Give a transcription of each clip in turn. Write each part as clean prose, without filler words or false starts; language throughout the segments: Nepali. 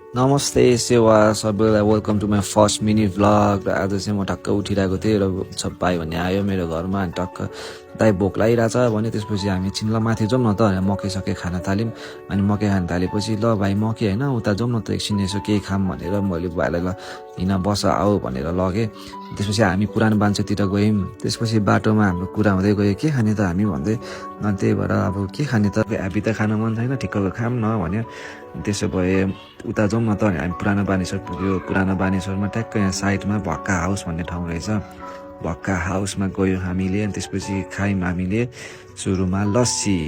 नमस्ते सेवा सबैलाई welcome to my first mini vlog र आज चाहिँ म टक्क उठिरहेको थिएँ र भाइ भन्ने आयो मेरो घरमा अनि टक्क दाइ भोक लागिरहेछ भने त्यसपछि हामी चिन्ल माथि जाउँ न त भनेर मकै खान थाल्यौँ अनि मकै खान थालेपछि ल भाइ मकै होइन उता जाउँ न त एकछिन यसो केही खाऊँ भनेर मैले भाइलाई ल हिँड बस आऊ भनेर लगेँ त्यसपछि हामी पुरानो बान्छोतिर गयौँ त्यसपछि बाटोमा हाम्रो कुरा हुँदै गयो के खाने त हामी भन्दै अनि त्यही भएर अब के खाने त ह्याप्पी त खान मन छैन ठिक्कको खाऊँ न भन्यो त्यसो भए उता जाउँ न त हामी पुरानो बानेश्वर पुग्यो पुरानो बानेश्वरमा ट्याक्क यहाँ साइडमा भक्का हाउस भन्ने ठाउँ रहेछ भक्का हाउसमा गयो हामीले अनि त्यसपछि खायौँ हामीले सुरुमा लस्सी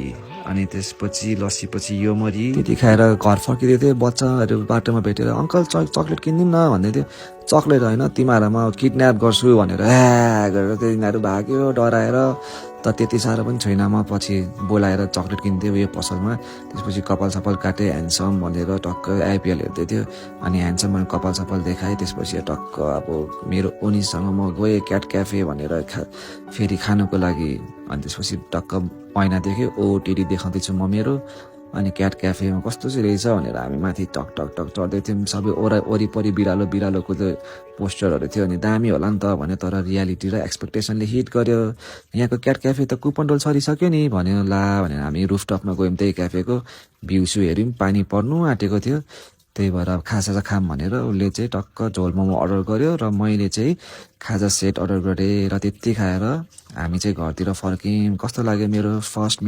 अनि त्यसपछि लस्सीपछि यो मरी त्यति खाएर घर फर्किँदै थियो बच्चाहरू बाटोमा भेटेर अङ्कल चक्लेट किनिदिउँ न भन्दै थियो चक्लेट होइन तिमीहरूलाई म किडन्याप गर्छु भनेर गरेर तिनीहरू भाग्यो डराएर त त्यति साह्रो पनि छैन म पछि बोलाएर चक्लेट किनिदियो यो पसलमा त्यसपछि कपाल सपाल काटेँ ह्यान्डसम भनेर टक्क आइपिएल हेर्दै थियो अनि ह्यान्डसम कपाल सपाल देखाएँ त्यसपछि टक्क अब मेरो ओनिसँग म गएँ क्याट क्याफे भनेर फेरि खानुको लागि अनि त्यसपछि टक्क ऐना देख्यो ओटिडी देखाउँदैछु म मेरो अनि क्याट क्याफेमा कस्तो चाहिँ रहेछ भनेर हामी माथि टक टक टक चढ्दै थियौँ सबै वरिपरि बिरालोको त पोस्टरहरू थियो अनि दामी होला नि त भन्यो तर रियालिटी र एक्सपेक्टेसनले हिट गर्यो यहाँको क्याट क्याफे त कुपन रोल सरिसक्यो नि भन्यो ला भनेर हामी रुफटपमा गयौँ त्यही क्याफेको भ्यू सु हेऱ्यौँ पानी पर्नु आँटेको थियो त्यही भएर खाजा खाम भनेर उसले चाहिँ टक्क झोल मोमो अर्डर गर्यो र मैले चाहिँ खाजा सेट अर्डर गरेँ र त्यति खाएर हामी चाहिँ घरतिर फर्क्यौँ कस्तो लाग्यो मेरो फर्स्ट